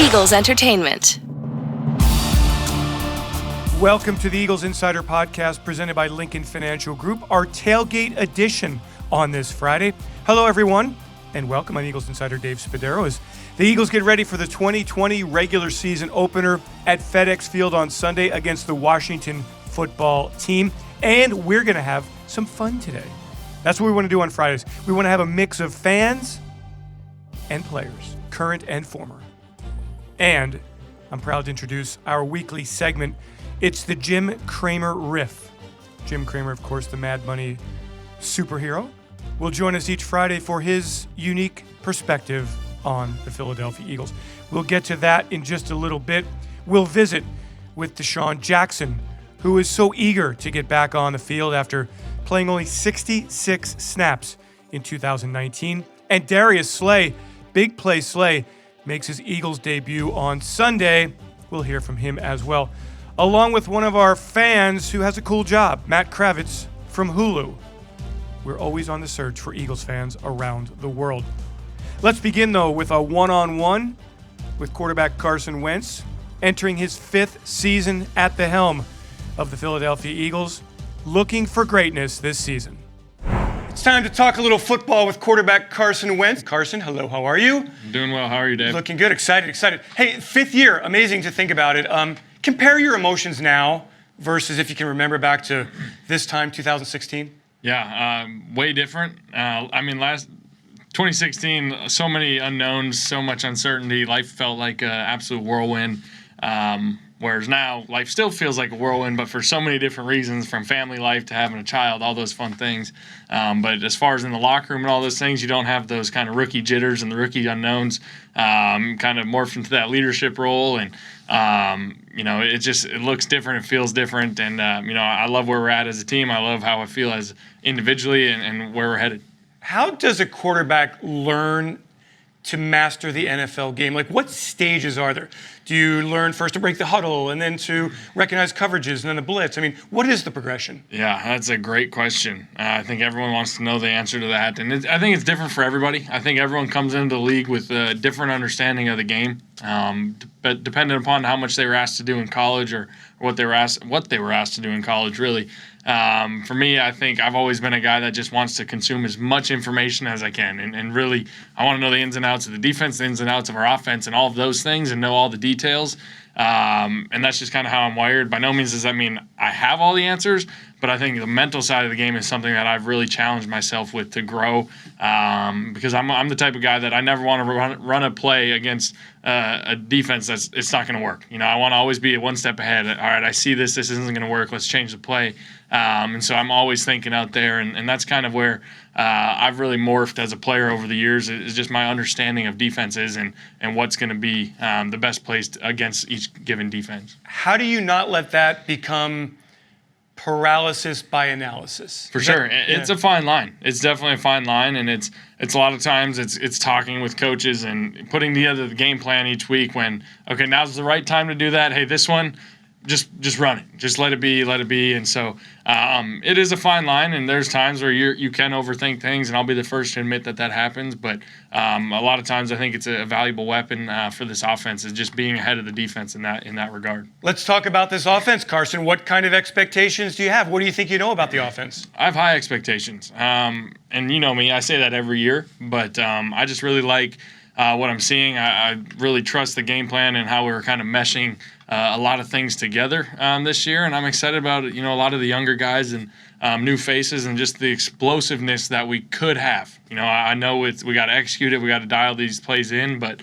Eagles Entertainment. Welcome to the Eagles Insider Podcast presented by Lincoln Financial Group, our Tailgate Edition on this Friday. Hello, everyone, and welcome. I'm Eagles Insider Dave Spadaro as the Eagles get ready for the 2020 regular season opener at FedEx Field on Sunday against the Washington football team. And we're going to have some fun today. That's what we want to do on Fridays. We want to have a mix of fans and players, current and former. And I'm proud to introduce our weekly segment. It's the Jim Cramer Riff. Jim Cramer, of course, the Mad Money superhero, will join us each Friday for his unique perspective on the Philadelphia Eagles. We'll get to that in just a little bit. We'll visit with DeSean Jackson, who is so eager to get back on the field after playing only 66 snaps in 2019. And Darius Slay, big play Slay, makes his Eagles debut on Sunday. We'll hear from him as well, along with one of our fans who has a cool job, Matt Kravitz from Hulu. We're always on the search for Eagles fans around the world. Let's begin, though, with a one-on-one with quarterback Carson Wentz, entering his 5th season at the helm of the Philadelphia Eagles, looking for greatness this season. It's time to talk a little football with quarterback Carson Wentz. Carson, hello, how are you? I'm doing well. How are you, Dave? Looking good, excited. Hey, 5th year, amazing to think about it. Compare your emotions now versus if you can remember back to this time, 2016. Yeah, way different. 2016, so many unknowns, so much uncertainty. Life felt like an absolute whirlwind. Whereas now, life still feels like a whirlwind, but for so many different reasons, from family life to having a child, all those fun things. But as far as in the locker room and all those things, you don't have those kind of rookie jitters and the rookie unknowns. Kind of morphed into that leadership role, and it looks different, it feels different, and I love where we're at as a team. I love how I feel as individually and where we're headed. How does a quarterback learn to master the NFL game? Like, what stages are there? Do you learn first to break the huddle and then to recognize coverages and then the blitz? I mean, what is the progression? Yeah, that's a great question. I think everyone wants to know the answer to that. And I think it's different for everybody. I think everyone comes into the league with a different understanding of the game. But depending upon how much they were asked to do in college or what they were asked to do in college, really. For me, I think I've always been a guy that just wants to consume as much information as I can. And really, I want to know the ins and outs of the defense, the ins and outs of our offense, and all of those things, and know all the details. And that's just kind of how I'm wired. By no means does that mean I have all the answers, but I think the mental side of the game is something that I've really challenged myself with to grow, because I'm the type of guy that I never want to run a play against a defense it's not going to work. I want to always be one step ahead. All right, I see this isn't going to work. Let's change the play. And so I'm always thinking out there, and that's kind of where I've really morphed as a player over the years, is just my understanding of defenses and what's going to be the best place against each given defense. How do you not let that become paralysis by analysis? For sure. It's a fine line. It's definitely a fine line, and it's a lot of times it's talking with coaches and putting together the game plan each week when, okay, now's the right time to do that. Hey, this one, just run it. Just let it be. And so it is a fine line, and there's times where you can overthink things, and I'll be the first to admit that happens. But a lot of times I think it's a valuable weapon for this offense, is just being ahead of the defense in that regard. Let's talk about this offense, Carson. What kind of expectations do you have? What do you think you know about the offense? I have high expectations. And you know me, I say that every year. But I just really like what I'm seeing. I really trust the game plan and how we're kind of meshing a lot of things together this year, and I'm excited about a lot of the younger guys and new faces and just the explosiveness that we could have. I know we got to execute it, we got to dial these plays in, but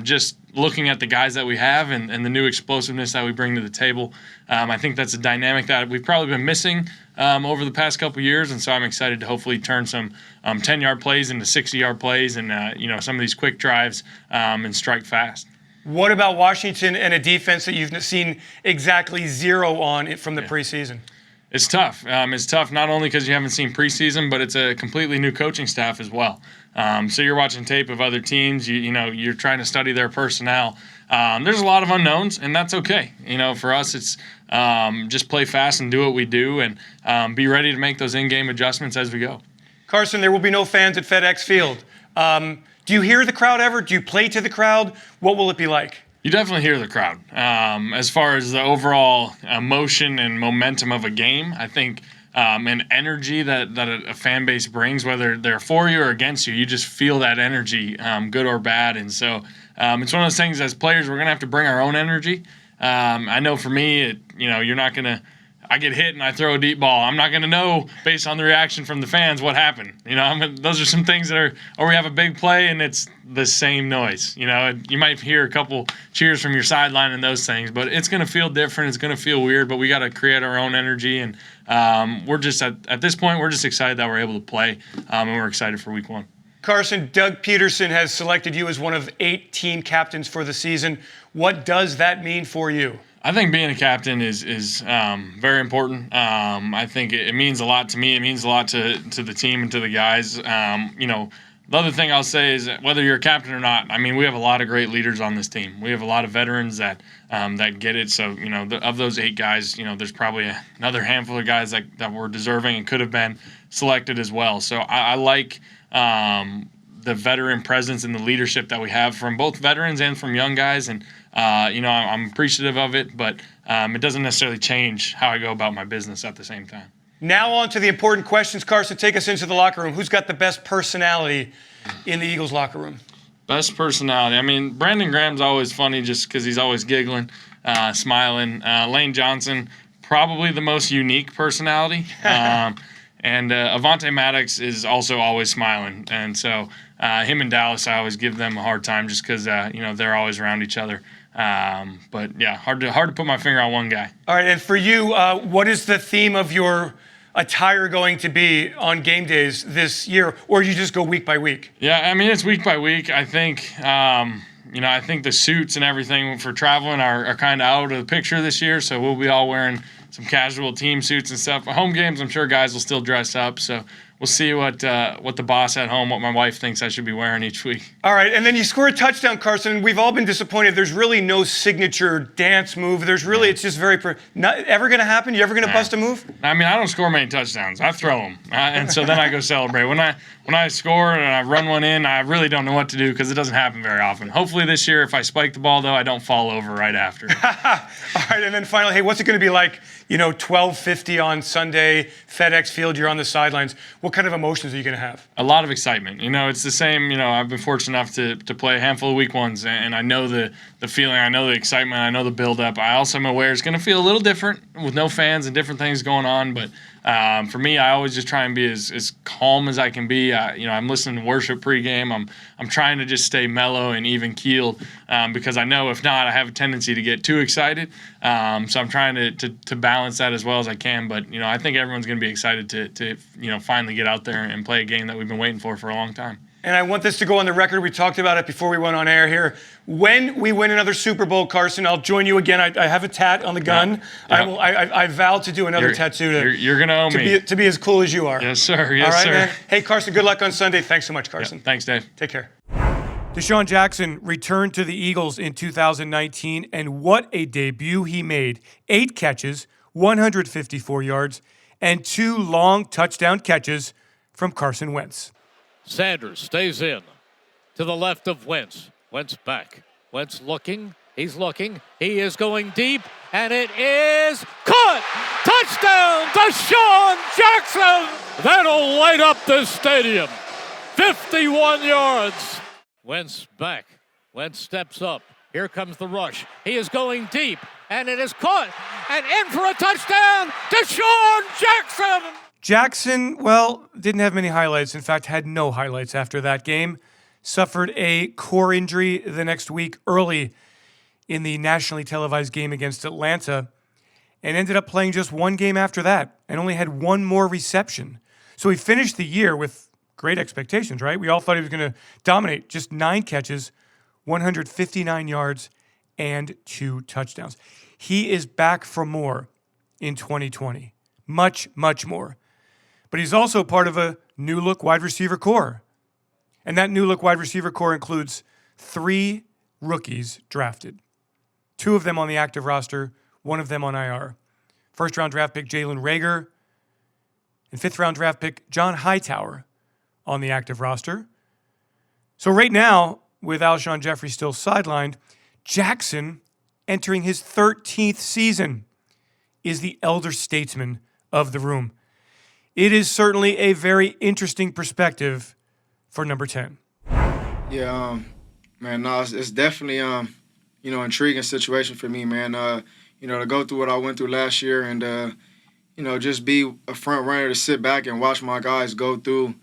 just looking at the guys that we have and the new explosiveness that we bring to the table, I think that's a dynamic that we've probably been missing over the past couple of years, and so I'm excited to hopefully turn some 10-yard plays into 60-yard plays and some of these quick drives and strike fast. What about Washington and a defense that you've seen exactly zero on from the preseason? It's tough. It's tough not only because you haven't seen preseason, but it's a completely new coaching staff as well. So you're watching tape of other teams. You're trying to study their personnel. There's a lot of unknowns, and that's okay. For us, it's just play fast and do what we do, and be ready to make those in-game adjustments as we go. Carson, there will be no fans at FedEx Field. Do you hear the crowd ever? Do you play to the crowd? What will it be like? You definitely hear the crowd. As far as the overall emotion and momentum of a game, I think and energy that a fan base brings, whether they're for you or against you, you just feel that energy, good or bad. And so it's one of those things as players, we're going to have to bring our own energy. I know for me, you're not going to – I get hit and I throw a deep ball. I'm not going to know based on the reaction from the fans what happened. Those are some things that are – or we have a big play and it's the same noise. You might hear a couple cheers from your sideline and those things, but it's going to feel different. It's going to feel weird, but we got to create our own energy. And we're just at this point, we're just excited that we're able to play, and we're excited for week 1. Carson, Doug Peterson has selected you as one of 8 team captains for the season. What does that mean for you? I think being a captain is very important. I think it means a lot to me. It means a lot to the team and to the guys. The other thing I'll say is that whether you're a captain or not, we have a lot of great leaders on this team. We have a lot of veterans that get it. So, of those 8 guys, there's probably another handful of guys that were deserving and could have been selected as well. So I like the veteran presence and the leadership that we have from both veterans and from young guys. And, I'm appreciative of it, but it doesn't necessarily change how I go about my business at the same time. Now on to the important questions. Carson, take us into the locker room. Who's got the best personality in the Eagles locker room? Best personality. Brandon Graham's always funny just because he's always giggling, smiling. Lane Johnson, probably the most unique personality. And Avonte Maddox is also always smiling. And so him and Dallas, I always give them a hard time just because, they're always around each other. But, yeah, hard to put my finger on one guy. All right, and for you, what is the theme of your attire going to be on game days this year, or you just go week by week? Yeah, it's week by week. I think, I think the suits and everything for traveling are kind of out of the picture this year, so we'll be all wearing some casual team suits and stuff. At home games, I'm sure guys will still dress up, so we'll see what the boss at home, what my wife thinks I should be wearing each week. All right, and then you score a touchdown, Carson. We've all been disappointed. There's really no signature dance move. It's just very not ever going to happen? You ever going to bust a move? I don't score many touchdowns. I throw them, and so then I go celebrate. When I score and I run one in, I really don't know what to do because it doesn't happen very often. Hopefully this year, if I spike the ball, though, I don't fall over right after. All right, and then finally, hey, what's it going to be like, 12:50 on Sunday, FedEx Field, you're on the sidelines. What kind of emotions are you going to have? A lot of excitement. It's the same, I've been fortunate enough to play a handful of week 1s, and I know the feeling, I know the excitement, I know the build-up. I also am aware it's going to feel a little different with no fans and different things going on, but for me, I always just try and be as calm as I can be. I'm listening to worship pregame. I'm trying to just stay mellow and even keeled because I know if not, I have a tendency to get too excited. So I'm trying to balance that as well as I can. But I think everyone's going to be excited to finally get out there and play a game that we've been waiting for a long time. And I want this to go on the record. We talked about it before we went on air here. When we win another Super Bowl, Carson, I'll join you again. I have a tat on the gun. Yeah. I vow to do another tattoo. You're going to owe me. To be as cool as you are. Yes, sir. Yes, all right, sir. Man. Hey, Carson, good luck on Sunday. Thanks so much, Carson. Yeah, thanks, Dave. Take care. DeSean Jackson returned to the Eagles in 2019, and what a debut he made. 8 catches, 154 yards, and 2 long touchdown catches from Carson Wentz. Sanders stays in to the left of Wentz. Wentz back. Wentz looking. He's looking. He is going deep, and it is caught. Touchdown, DeSean Jackson. That'll light up this stadium. 51 yards. Wentz back. Wentz steps up. Here comes the rush. He is going deep, and it is caught. And in for a touchdown, DeSean Jackson. Jackson, didn't have many highlights. In fact, had no highlights after that game. Suffered a core injury the next week early in the nationally televised game against Atlanta and ended up playing just 1 game after that and only had 1 more reception. So he finished the year with great expectations, right? We all thought he was going to dominate. Just 9 catches, 159 yards, and 2 touchdowns. He is back for more in 2020. Much, much more. But he's also part of a new-look wide receiver core. And that new-look wide receiver core includes 3 rookies drafted. 2 of them on the active roster, 1 of them on IR. First-round draft pick Jalen Reagor and 5th-round draft pick John Hightower on the active roster. So right now, with Alshon Jeffrey still sidelined, Jackson, entering his 13th season, is the elder statesman of the room. It is certainly a very interesting perspective for number 10. Yeah, man, no, it's definitely, intriguing situation for me, man. To go through what I went through last year and, just be a front runner to sit back and watch my guys go through,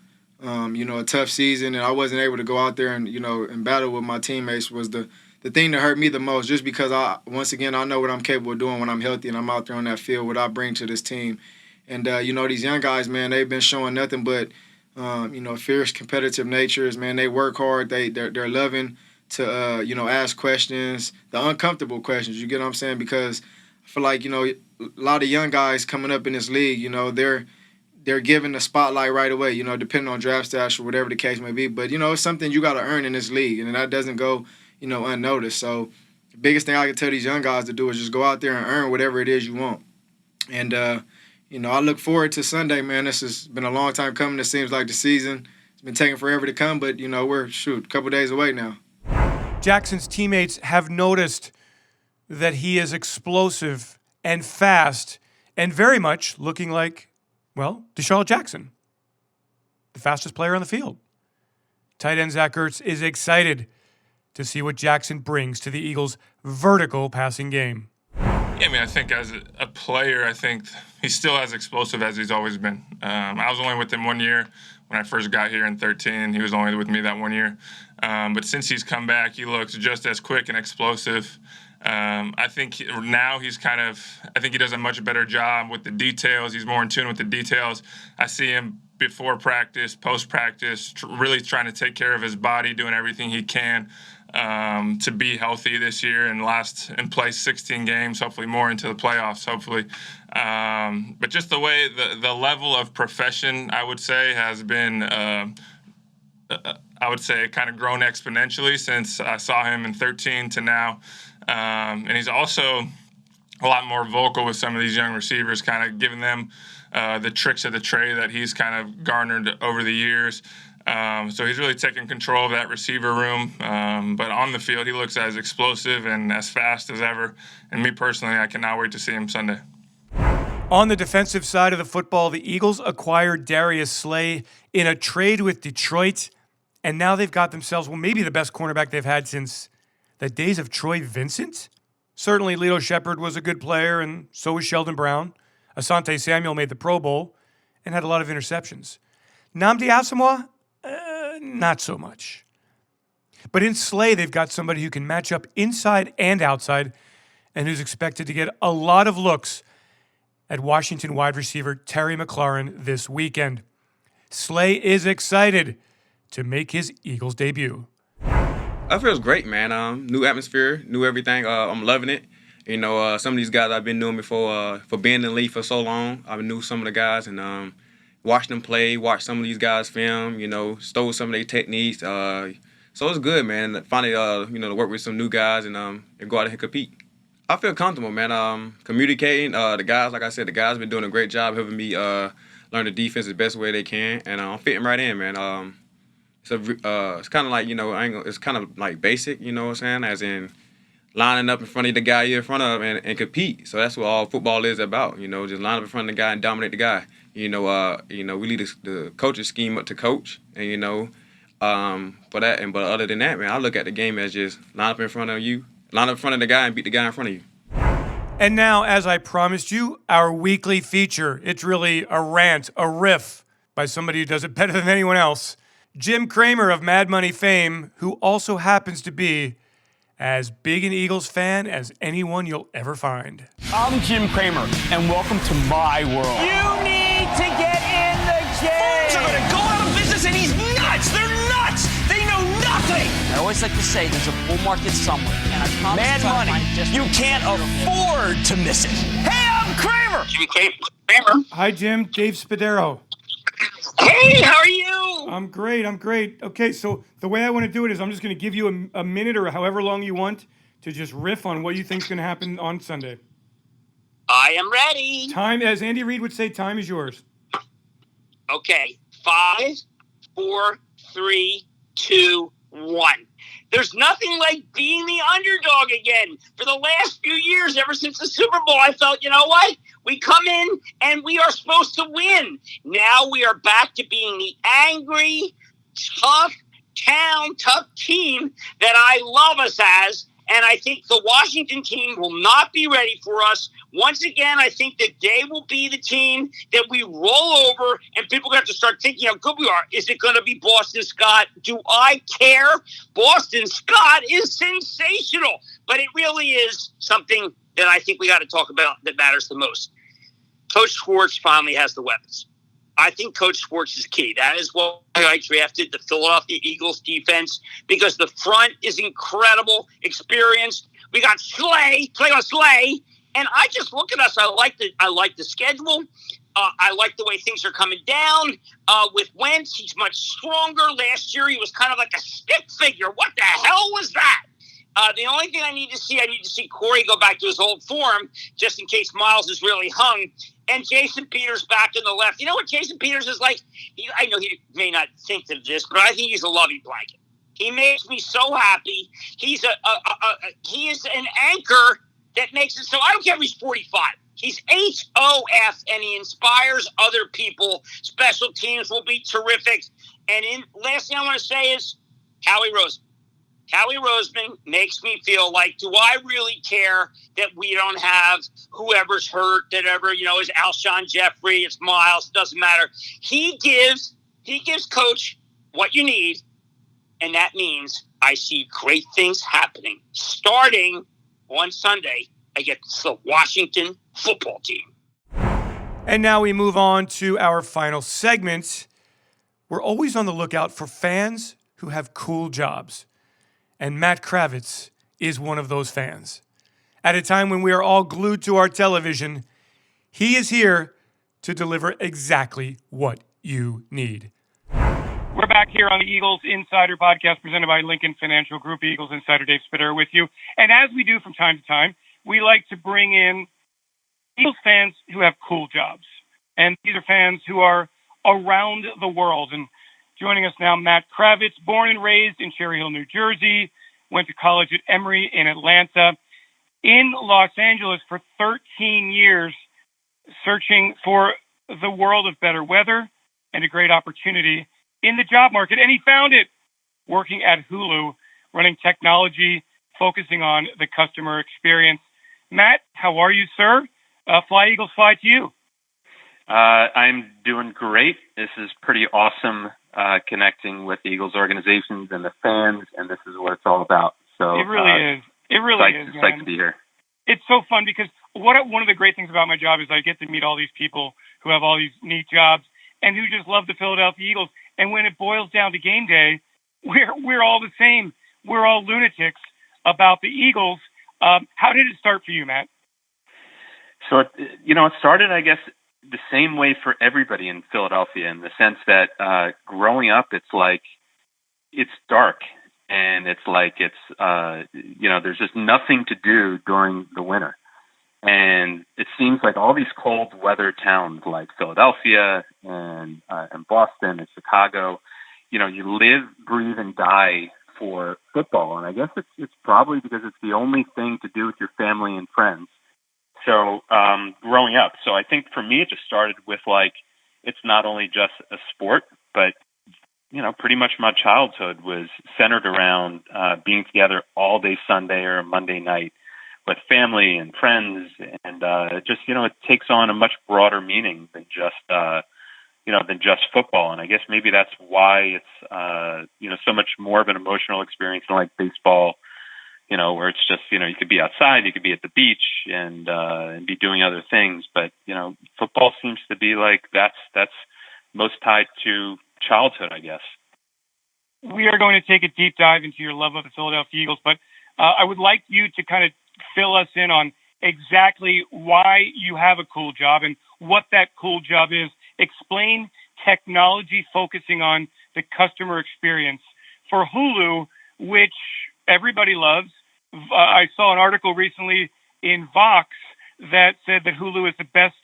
a tough season. And I wasn't able to go out there and battle with my teammates was the thing that hurt me the most, just because I know what I'm capable of doing when I'm healthy and I'm out there on that field, what I bring to this team. And, these young guys, man, they've been showing nothing but, fierce competitive natures, man. They work hard. They're loving to, ask questions, the uncomfortable questions, you get what I'm saying? Because I feel like, a lot of young guys coming up in this league, they're given the spotlight right away, depending on draft status or whatever the case may be. But, it's something you got to earn in this league, and that doesn't go, unnoticed. So the biggest thing I can tell these young guys to do is just go out there and earn whatever it is you want. And, I look forward to Sunday, man. This has been a long time coming. It seems like the season has been taking forever to come, but, we're, a couple days away now. Jackson's teammates have noticed that he is explosive and fast and very much looking like, DeSean Jackson, the fastest player on the field. Tight end Zach Ertz is excited to see what Jackson brings to the Eagles' vertical passing game. Yeah, I think as a player, I think he's still as explosive as he's always been. I was only with him 1 year when I first got here in 2013. He was only with me that 1 year. But since he's come back, he looks just as quick and explosive. I think now I think he does a much better job with the details. He's more in tune with the details. I see him before practice, post-practice, really trying to take care of his body, doing everything he can to be healthy this year and play 16 games, hopefully more into the playoffs, hopefully. But just the way the level of profession, I would say, has been, kind of grown exponentially since I saw him in 2013 to now. And he's also a lot more vocal with some of these young receivers, kind of giving them the tricks of the trade that he's kind of garnered over the years. So he's really taking control of that receiver room. But on the field, he looks as explosive and as fast as ever. And me personally, I cannot wait to see him Sunday. On the defensive side of the football, the Eagles acquired Darius Slay in a trade with Detroit. And now they've got themselves, maybe the best cornerback they've had since the days of Troy Vincent. Certainly, Lito Shepherd was a good player, and so was Sheldon Brown. Asante Samuel made the Pro Bowl and had a lot of interceptions. Nnamdi Asomugha, not so much. But in Slay, they've got somebody who can match up inside and outside and who's expected to get a lot of looks at Washington wide receiver Terry McLaurin this weekend. Slay is excited to make his Eagles debut. It feels great, man. New atmosphere, new everything. I'm loving it. Some of these guys I've been knowing before for being in the league for so long. I knew some of the guys and watched them play, watched some of these guys film, stole some of their techniques. So it's good, man. Finally, to work with some new guys and go out and compete. I feel comfortable, man. Communicating. The guys, like I said, the guys been doing a great job helping me learn the defense the best way they can, and I'm fitting right in, man. It's kind of like, it's kind of like basic, you know what I'm saying? As in lining up in front of the guy you're in front of and compete. So that's what all football is about, just line up in front of the guy and dominate the guy. We lead the coach's scheme up to coach, and, but other than that, man, I look at the game as just line up in front of the guy and beat the guy in front of you. And now, as I promised you, our weekly feature. It's really a rant, a riff by somebody who does it better than anyone else. Jim Cramer of Mad Money fame, who also happens to be as big an Eagles fan as anyone you'll ever find. I'm Jim Cramer, and welcome to my world. You need to get in the game! Firms are going to go out of business, and he's nuts! They're nuts! They know nothing! I always like to say there's a bull market somewhere, and I promise Mad money. You can't afford to miss it. Hey, I'm Cramer! Jim Cramer. Hi, Jim. Dave Spadaro. Hey, how are you? I'm great. Okay, so the way I want to do it is I'm just going to give you a minute or however long you want to just riff on what you think is going to happen on Sunday. I am ready. Time, as Andy Reid would say, time is yours. Okay, 5, 4, 3, 2, won. There's nothing like being the underdog again. For the last few years, ever since the Super Bowl, I felt, you know what? We come in and we are supposed to win. Now we are back to being the angry, tough team that I love us as. And I think the Washington team will not be ready for us. Once again, I think that they will be the team that we roll over, and people are going to have to start thinking how good we are. Is it going to be Boston Scott? Do I care? Boston Scott is sensational. But it really is something that I think we got to talk about that matters the most. Coach Schwartz finally has the weapons. I think Coach Schwartz is key. That is why I drafted the Philadelphia Eagles defense, because the front is incredible, experienced. We got Slay, play on Slay, and I just look at us. I like the schedule. I like the way things are coming down. With Wentz, he's much stronger. Last year, he was kind of like a stick figure. What the hell was that? The only thing I need to see Corey go back to his old form, just in case Miles is really hung. And Jason Peters back in the left. You know what Jason Peters is like? I know he may not think of this, but I think he's a loving blanket. He makes me so happy. He is an anchor that makes it so. I don't care if he's 45. He's HOF, and he inspires other people. Special teams will be terrific. And last thing I want to say is Howie Roseman. Howie Roseman makes me feel like, do I really care that we don't have whoever's hurt, that ever, is Alshon Jeffrey, it's Miles, doesn't matter. He gives Coach what you need, and that means I see great things happening starting on Sunday against the Washington football team. And now we move on to our final segment. We're always on the lookout for fans who have cool jobs. And Matt Kravitz is one of those fans. At a time when we are all glued to our television, he is here to deliver exactly what you need. We're back here on the Eagles Insider Podcast presented by Lincoln Financial Group. Eagles Insider Dave Spitaero with you. And as we do from time to time, we like to bring in Eagles fans who have cool jobs. And these are fans who are around the world. And joining us now, Matt Kravitz, born and raised in Cherry Hill, New Jersey, went to college at Emory in Atlanta, in Los Angeles for 13 years, searching for the world of better weather and a great opportunity in the job market. And he found it working at Hulu, running technology, focusing on the customer experience. Matt, how are you, sir? Fly Eagles, fly to you. I'm doing great. This is pretty awesome, connecting with the Eagles organizations and the fans, and this is what it's all about. So it really is. It really is, man. Psyched to be here. It's so fun because one of the great things about my job is I get to meet all these people who have all these neat jobs and who just love the Philadelphia Eagles. And when it boils down to game day, we're all the same. We're all lunatics about the Eagles. How did it start for you, Matt? So, it started, I guess, the same way for everybody in Philadelphia, in the sense that growing up, it's dark, and there's just nothing to do during the winter. And it seems like all these cold weather towns like Philadelphia and Boston and Chicago, you live, breathe, and die for football. And I guess it's probably because it's the only thing to do with your family and friends. So growing up, so I think for me it just started with it's not only just a sport, but pretty much my childhood was centered around being together all day Sunday or Monday night with family and friends, and it takes on a much broader meaning than just football. And I guess maybe that's why it's so much more of an emotional experience than like baseball. Where it's just, you could be outside, you could be at the beach and be doing other things. But, football seems to be that's most tied to childhood, I guess. We are going to take a deep dive into your love of the Philadelphia Eagles, but I would like you to kind of fill us in on exactly why you have a cool job and what that cool job is. Explain technology focusing on the customer experience for Hulu, which everybody loves. I saw an article recently in Vox that said that Hulu is the best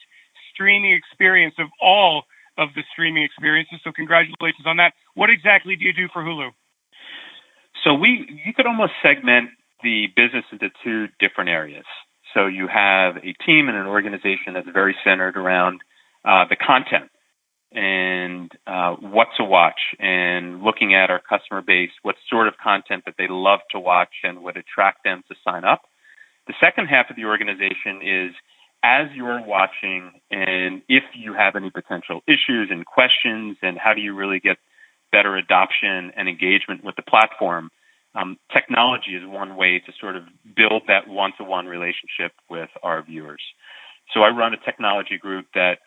streaming experience of all of the streaming experiences. So congratulations on that. What exactly do you do for Hulu? So you could almost segment the business into two different areas. So you have a team and an organization that's very centered around the content and what to watch, and looking at our customer base, what sort of content that they love to watch and would attract them to sign up. The second half of the organization is, as you're watching, and if you have any potential issues and questions, and how do you really get better adoption and engagement with the platform, technology is one way to sort of build that one-to-one relationship with our viewers. So I run a technology group that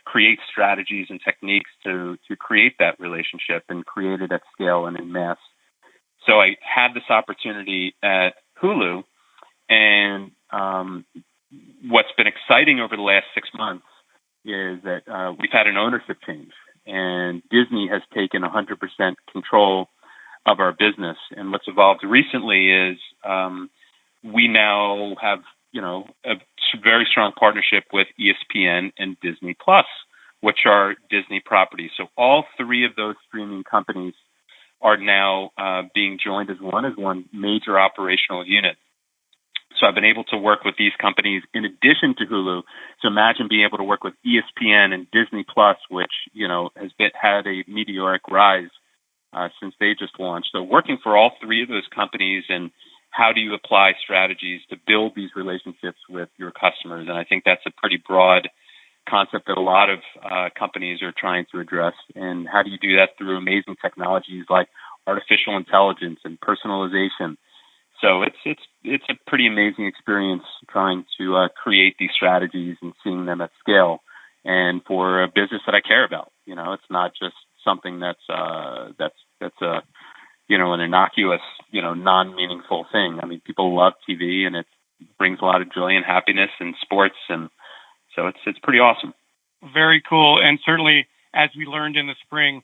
creates strategies and techniques to create that relationship and create it at scale and in mass. So I had this opportunity at Hulu, and what's been exciting over the last 6 months is that we've had an ownership change, and Disney has taken 100% control of our business. And what's evolved recently is we now have, a very strong partnership with ESPN and Disney Plus, which are Disney properties. So all three of those streaming companies are now being joined as one major operational unit. So I've been able to work with these companies in addition to Hulu. So imagine being able to work with ESPN and Disney Plus, which, has had a meteoric rise since they just launched. So working for all three of those companies, and how do you apply strategies to build these relationships with your customers? And I think that's a pretty broad concept that a lot of companies are trying to address. And how do you do that through amazing technologies like artificial intelligence and personalization? So it's a pretty amazing experience trying to create these strategies and seeing them at scale. And for a business that I care about, it's not just something that's a an innocuous, non-meaningful thing. I mean, people love TV, and it brings a lot of joy and happiness in sports, and so it's pretty awesome. Very cool. And certainly, as we learned in the spring,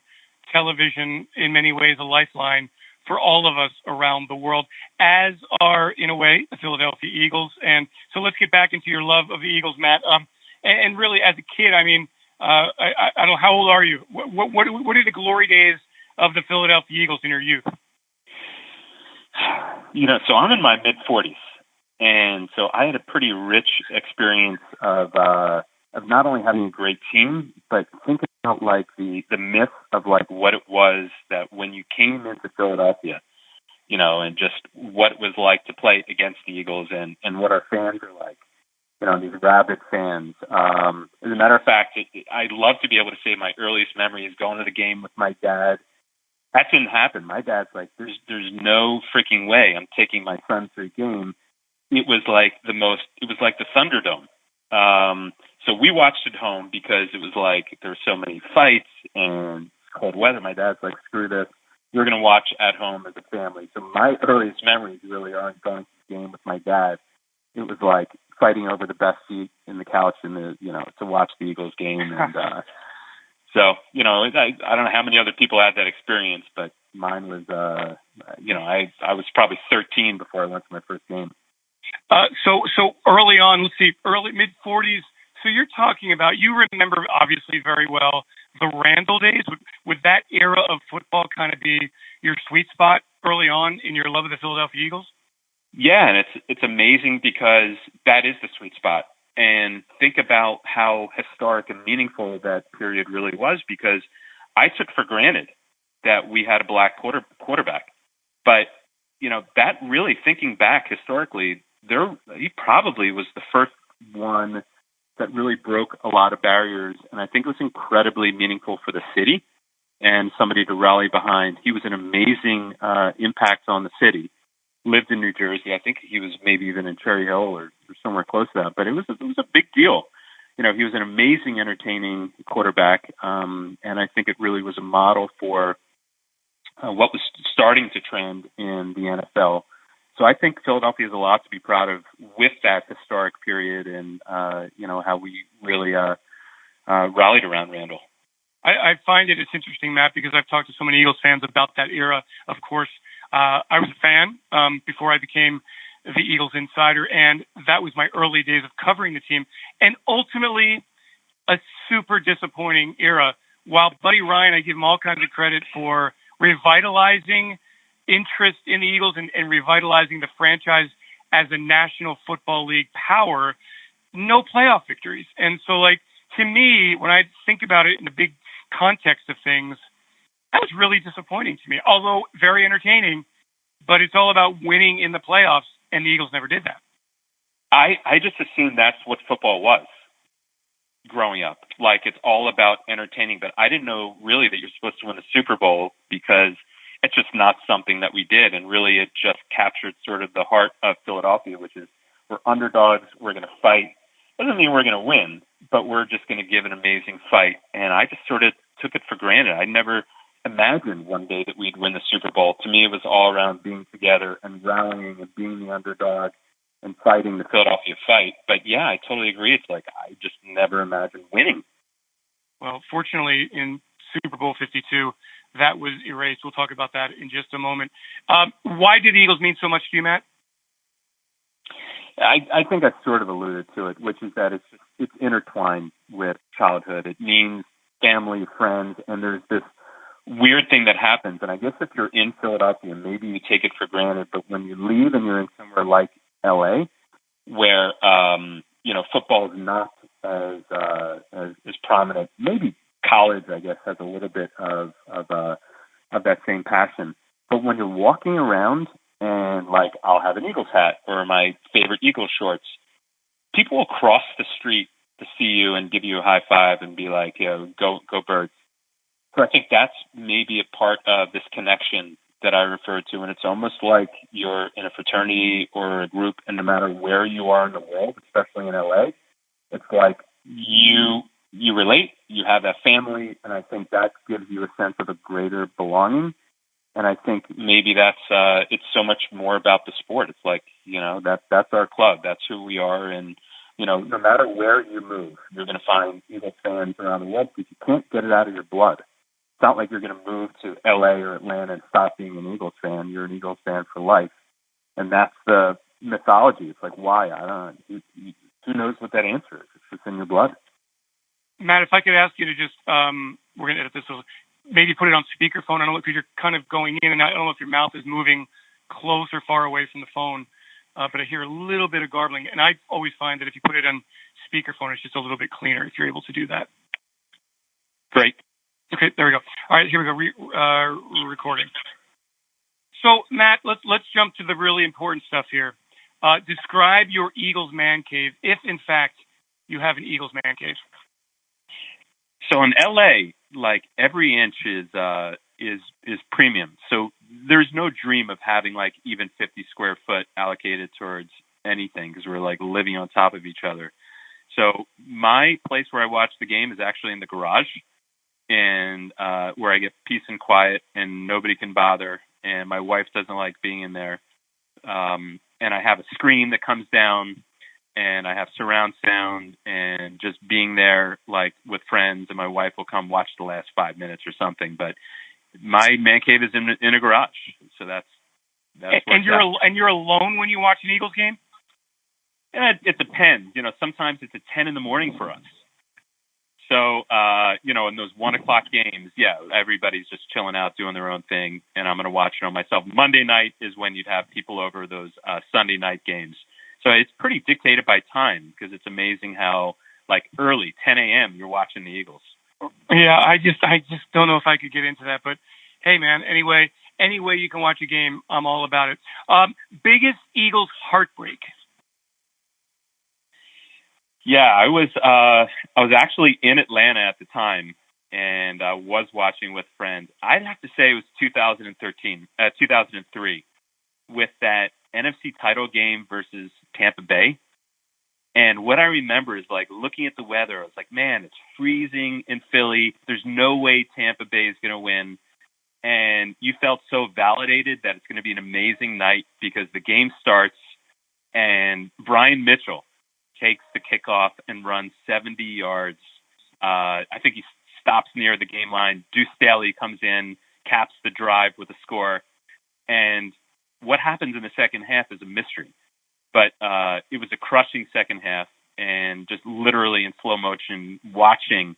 television in many ways a lifeline for all of us around the world, as are, in a way, the Philadelphia Eagles. And so let's get back into your love of the Eagles, Matt. And really, as a kid, I mean, I don't know, how old are you? What are the glory days of the Philadelphia Eagles in your youth? So I'm in my mid-40s, and so I had a pretty rich experience of not only having a great team, but thinking about like the myth of like what it was that when you came into Philadelphia, and just what it was like to play against the Eagles, and what our fans are like, these rabid fans. As a matter of fact, I'd love to be able to say my earliest memory is going to the game with my dad. That didn't happen. My dad's like, there's no freaking way I'm taking my son to a game. It was like the Thunderdome. So we watched at home because it was like there were so many fights and cold weather. My dad's like, screw this. We're going to watch at home as a family. So my earliest memories really aren't going to the game with my dad. It was like fighting over the best seat in the couch and to watch the Eagles game. And so, I don't know how many other people had that experience, but mine was, I was probably 13 before I went to my first game. So early on, let's see, early mid-40s. So you're talking about, you remember obviously very well the Randall days. Would that era of football kind of be your sweet spot early on in your love of the Philadelphia Eagles? Yeah, and it's amazing because that is the sweet spot. And think about how historic and meaningful that period really was, because I took for granted that we had a black quarterback. But, that really, thinking back historically, he probably was the first one that really broke a lot of barriers. And I think it was incredibly meaningful for the city and somebody to rally behind. He was an amazing impact on the city. Lived in New Jersey. I think he was maybe even in Cherry Hill or somewhere close to that. But it was a big deal. He was an amazing, entertaining quarterback, and I think it really was a model for what was starting to trend in the NFL. So I think Philadelphia has a lot to be proud of with that historic period, and how we really rallied around Randall. I find it's interesting, Matt, because I've talked to so many Eagles fans about that era. Of course, I was a fan before I became the Eagles insider, and that was my early days of covering the team. And ultimately, a super disappointing era. While Buddy Ryan, I give him all kinds of credit for revitalizing interest in the Eagles and revitalizing the franchise as a National Football League power, no playoff victories. And so, like, to me, when I think about it in the big context of things, that was really disappointing to me, although very entertaining, but it's all about winning in the playoffs, and the Eagles never did that. I just assumed that's what football was growing up. Like, it's all about entertaining, but I didn't know really that you're supposed to win the Super Bowl, because it's just not something that we did. And really, it just captured sort of the heart of Philadelphia, which is we're underdogs, we're going to fight. Doesn't mean we're going to win, but we're just going to give an amazing fight. And I just sort of took it for granted. I never imagined one day that we'd win the Super Bowl. To me, it was all around being together and rallying and being the underdog and fighting the Philadelphia fight. But yeah, I totally agree. It's like I just never imagined winning. Well, fortunately, in Super Bowl 52, that was erased. We'll talk about that in just a moment. Why did the Eagles mean so much to you, Matt? I think I sort of alluded to it, which is that it's intertwined with childhood. It means family, friends, and there's this weird thing that happens. And I guess if you're in Philadelphia, maybe you take it for granted, but when you leave and you're in somewhere like LA, where football is not as prominent, maybe college, I guess, has a little bit of that same passion. But when you're walking around and, like, I'll have an Eagles hat or my favorite Eagles shorts, people will cross the street to see you and give you a high five and be like, go Birds. So I think that's maybe a part of this connection that I refer to, and it's almost like you're in a fraternity or a group, and no matter where you are in the world, especially in LA, it's like you relate, you have that family, and I think that gives you a sense of a greater belonging. And I think maybe that's it's so much more about the sport. It's like, that's our club, that's who we are, and no matter where you move, you're going to find Eagles fans around the world because you can't get it out of your blood. It's not like you're going to move to LA or Atlanta and stop being an Eagles fan. You're an Eagles fan for life. And that's the mythology. It's like, why? I don't know. Who knows what that answer is? It's just in your blood. Matt, if I could ask you to just, we're going to edit this, maybe put it on speakerphone. I don't know, because you're kind of going in and out. I don't know if your mouth is moving close or far away from the phone, but I hear a little bit of garbling. And I always find that if you put it on speakerphone, it's just a little bit cleaner if you're able to do that. Great. Okay, there we go. All right, here we go. Recording. So, Matt, let's jump to the really important stuff here. Describe your Eagles man cave, if in fact you have an Eagles man cave. So in LA, like, every inch is premium. So there's no dream of having like even 50 square foot allocated towards anything because we're like living on top of each other. So my place where I watch the game is actually in the garage, and where I get peace and quiet and nobody can bother, and my wife doesn't like being in there. And I have a screen that comes down, and I have surround sound, and just being there like with friends, and my wife will come watch the last 5 minutes or something. But my man cave is in a garage, so that's and you're alone when you watch an Eagles game? It depends. Sometimes it's at 10 in the morning for us. So, in those 1 o'clock games, everybody's just chilling out, doing their own thing, and I'm going to watch it on myself. Monday night is when you'd have people over those Sunday night games. So it's pretty dictated by time, because it's amazing how, like, early, 10 a.m., you're watching the Eagles. Yeah, I just don't know if I could get into that. But, hey, man, anyway you can watch a game, I'm all about it. Biggest Eagles heartbreak? Yeah, I was actually in Atlanta at the time, and I was watching with friends. I'd have to say it was 2003, with that NFC title game versus Tampa Bay. And what I remember is, like, looking at the weather, I was like, man, it's freezing in Philly. There's no way Tampa Bay is going to win. And you felt so validated that it's going to be an amazing night, because the game starts and Brian Mitchell takes the kickoff and runs 70 yards. I think he stops near the game line. Deuce Staley comes in, caps the drive with a score. And what happens in the second half is a mystery. But it was a crushing second half, and just literally in slow motion, watching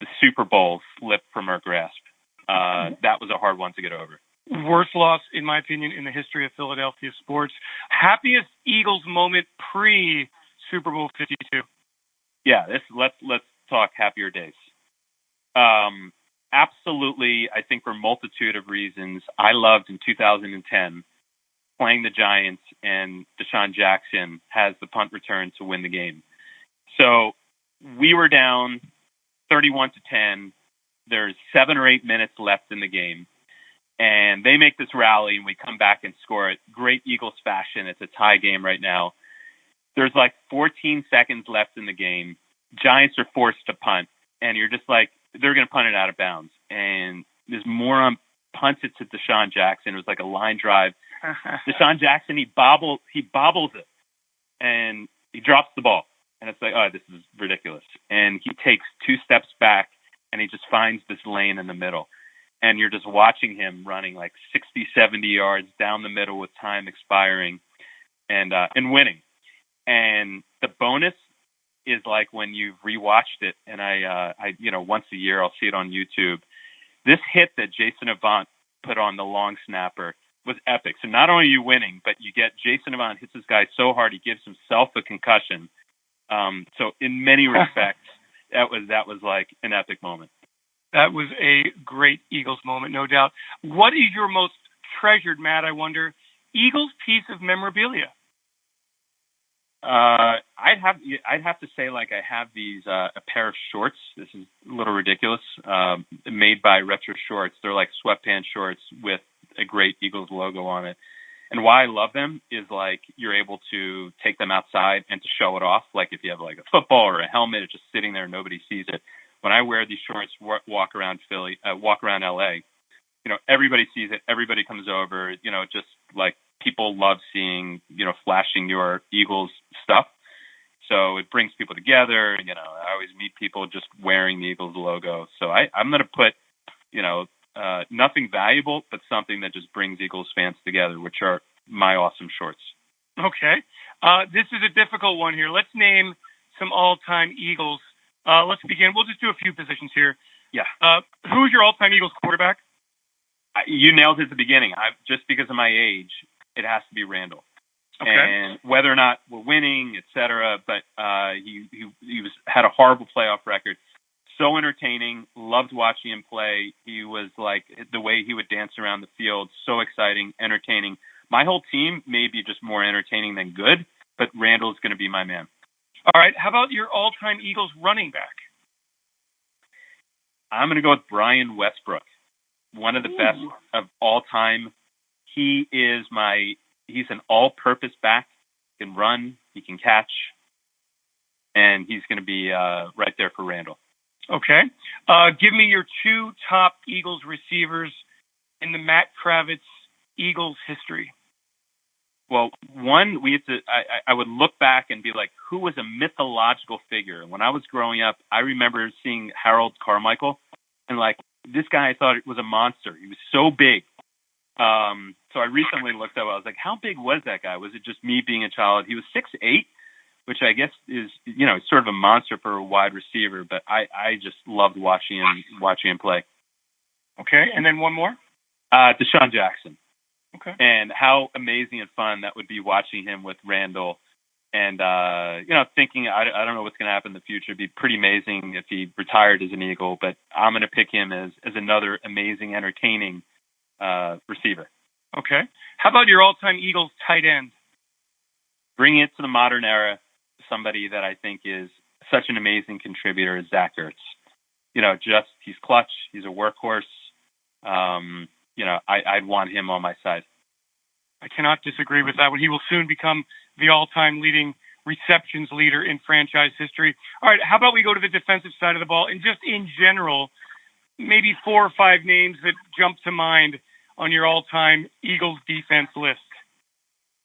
the Super Bowl slip from our grasp. That was a hard one to get over. Worst loss, in my opinion, in the history of Philadelphia sports. Happiest Eagles moment pre Super Bowl 52. Yeah, let's talk happier days. Absolutely, I think for a multitude of reasons, I loved in 2010 playing the Giants, and DeSean Jackson has the punt return to win the game. So we were down 31-10. There's 7 or 8 minutes left in the game. And they make this rally, and we come back and score it. Great Eagles fashion. It's a tie game right now. There's like 14 seconds left in the game. Giants are forced to punt, and you're just like, they're going to punt it out of bounds. And this moron punts it to DeSean Jackson. It was like a line drive. DeSean Jackson, he bobbles it, and he drops the ball. And it's like, oh, this is ridiculous. And he takes 2 steps back, and he just finds this lane in the middle. And you're just watching him running like 60, 70 yards down the middle with time expiring and winning. And the bonus is like when you've rewatched it, and I once a year I'll see it on YouTube. This hit that Jason Avant put on the long snapper was epic. So not only are you winning, but you get Jason Avant hits this guy so hard he gives himself a concussion. So in many respects, that was like an epic moment. That was a great Eagles moment, no doubt. What is your most treasured, Matt, I wonder, Eagles piece of memorabilia? I'd have to say, like, I have these a pair of shorts. This is a little ridiculous. Made by Retro Shorts. They're like sweatpants shorts with a great Eagles logo on it. And why I love them is like you're able to take them outside and to show it off. Like if you have like a football or a helmet, it's just sitting there, nobody sees it. When I wear these shorts, walk around LA, everybody sees it. Everybody comes over, just like people love seeing, flashing your Eagles stuff. So it brings people together. I always meet people just wearing the Eagles logo. So I'm going to put, nothing valuable, but something that just brings Eagles fans together, which are my awesome shorts. Okay. This is a difficult one here. Let's name some all-time Eagles. Let's begin. We'll just do a few positions here. Yeah. Who's your all-time Eagles quarterback? You nailed it at the beginning. Just because of my age, it has to be Randall. Okay. And whether or not we're winning, et cetera, but he had a horrible playoff record. So entertaining. Loved watching him play. He was like the way he would dance around the field. So exciting, entertaining. My whole team may be just more entertaining than good, but Randall's going to be my man. All right. How about your all-time Eagles running back? I'm going to go with Brian Westbrook, one of the best of all time. He's an all-purpose back. He can run, he can catch, and he's going to be right there for Randall. Okay. Give me your 2 top Eagles receivers in the Matt Kravitz Eagles history. Well, one, I would look back and be like, who was a mythological figure? When I was growing up, I remember seeing Harold Carmichael, and like, this guy, I thought it was a monster. He was so big. So I recently looked up, I was like, how big was that guy? Was it just me being a child? He was 6'8", which I guess is, sort of a monster for a wide receiver, but I just loved watching him play. Okay. And then one more? DeSean Jackson. Okay. And how amazing and fun that would be watching him with Randall. And, thinking, I don't know what's going to happen in the future. It'd be pretty amazing if he retired as an Eagle, but I'm going to pick him as another amazing, entertaining receiver. Okay. How about your all-time Eagles tight end? Bringing it to the modern era, somebody that I think is such an amazing contributor is Zach Ertz. He's clutch. He's a workhorse. I'd want him on my side. I cannot disagree with that one. He will soon become the all-time leading receptions leader in franchise history. All right, how about we go to the defensive side of the ball, and just in general, maybe 4 or 5 names that jump to mind on your all-time Eagles defense list.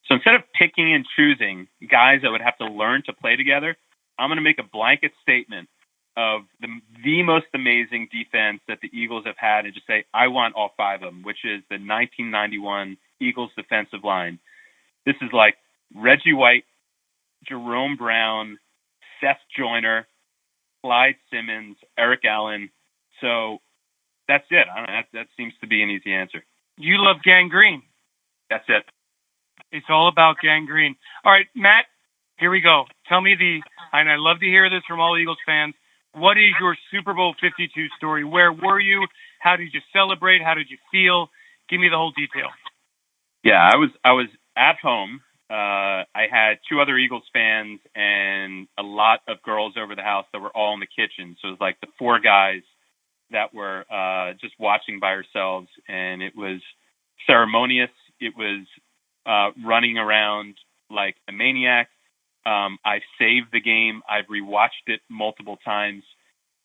So instead of picking and choosing guys that would have to learn to play together, I'm going to make a blanket statement of the most amazing defense that the Eagles have had and just say, I want all 5 of them, which is the 1991 Eagles defensive line. This is like Reggie White, Jerome Brown, Seth Joyner, Clyde Simmons, Eric Allen. So that's it. That seems to be an easy answer. You love gangrene. That's it. It's all about gangrene. All right, Matt, here we go. Tell me and I love to hear this from all Eagles fans, what is your Super Bowl 52 story? Where were you? How did you celebrate? How did you feel? Give me the whole detail. Yeah, I was at home. I had two other Eagles fans and a lot of girls over the house that were all in the kitchen. So it was like the four guys that were just watching by ourselves, and it was ceremonious. It was running around like a maniac. I've saved the game. I've rewatched it multiple times.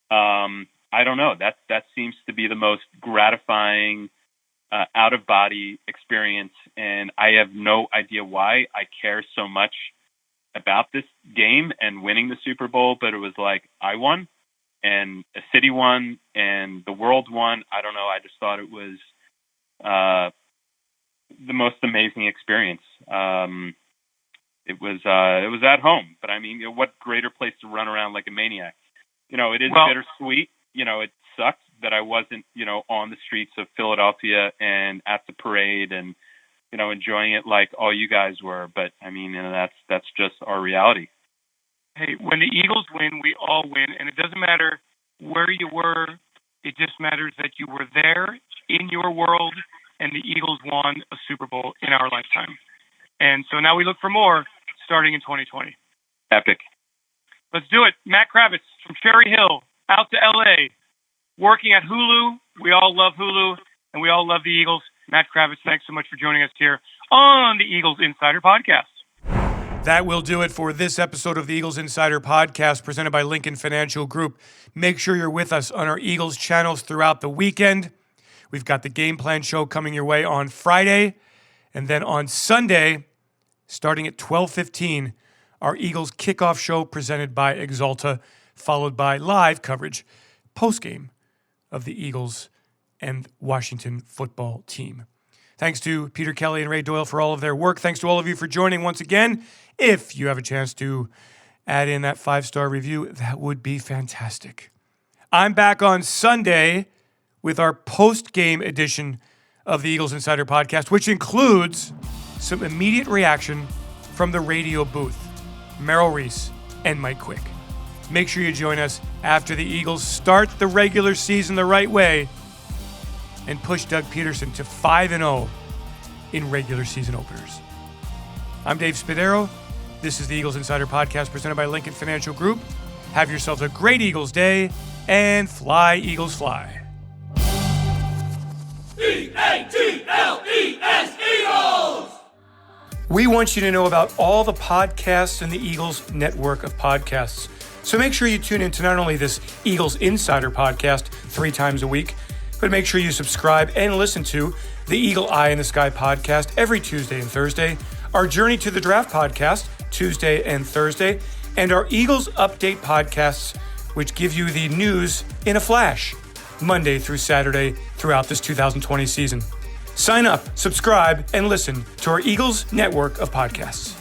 I don't know. That seems to be the most gratifying out-of-body experience, and I have no idea why I care so much about this game and winning the Super Bowl, but it was like I won, and a city won, and the world won. I don't know. I just thought it was the most amazing experience. It was at home, but I mean, what greater place to run around like a maniac? It is bittersweet. It sucks that I wasn't, on the streets of Philadelphia and at the parade and, enjoying it like all you guys were. But I mean, that's just our reality. Hey, when the Eagles win, we all win, and it doesn't matter where you were. It just matters that you were there in your world, and the Eagles won a Super Bowl in our lifetime. And so now we look for more starting in 2020. Epic. Let's do it. Matt Kravitz from Cherry Hill out to L.A., working at Hulu. We all love Hulu, and we all love the Eagles. Matt Kravitz, thanks so much for joining us here on the Eagles Insider Podcast. That will do it for this episode of the Eagles Insider Podcast presented by Lincoln Financial Group. Make sure you're with us on our Eagles channels throughout the weekend. We've got the Game Plan show coming your way on Friday, and then on Sunday, starting at 12:15, our Eagles kickoff show presented by Exalta, followed by live coverage post-game of the Eagles and Washington football team. Thanks to Peter Kelly and Ray Doyle for all of their work. Thanks to all of you for joining once again. If you have a chance to add in that 5-star review, that would be fantastic. I'm back on Sunday with our post-game edition of the Eagles Insider Podcast, which includes some immediate reaction from the radio booth, Merrill Reese and Mike Quick. Make sure you join us after the Eagles start the regular season the right way and push Doug Peterson to 5-0 in regular season openers. I'm Dave Spadaro. This is the Eagles Insider Podcast presented by Lincoln Financial Group. Have yourselves a great Eagles day and fly, Eagles, fly. E-A-G-L-E-S, Eagles! We want you to know about all the podcasts in the Eagles network of podcasts. So make sure you tune in to not only this Eagles Insider Podcast 3 times a week, but make sure you subscribe and listen to the Eagle Eye in the Sky podcast every Tuesday and Thursday, our Journey to the Draft podcast Tuesday and Thursday, and our Eagles Update podcasts, which give you the news in a flash, Monday through Saturday throughout this 2020 season. Sign up, subscribe, and listen to our Eagles network of podcasts.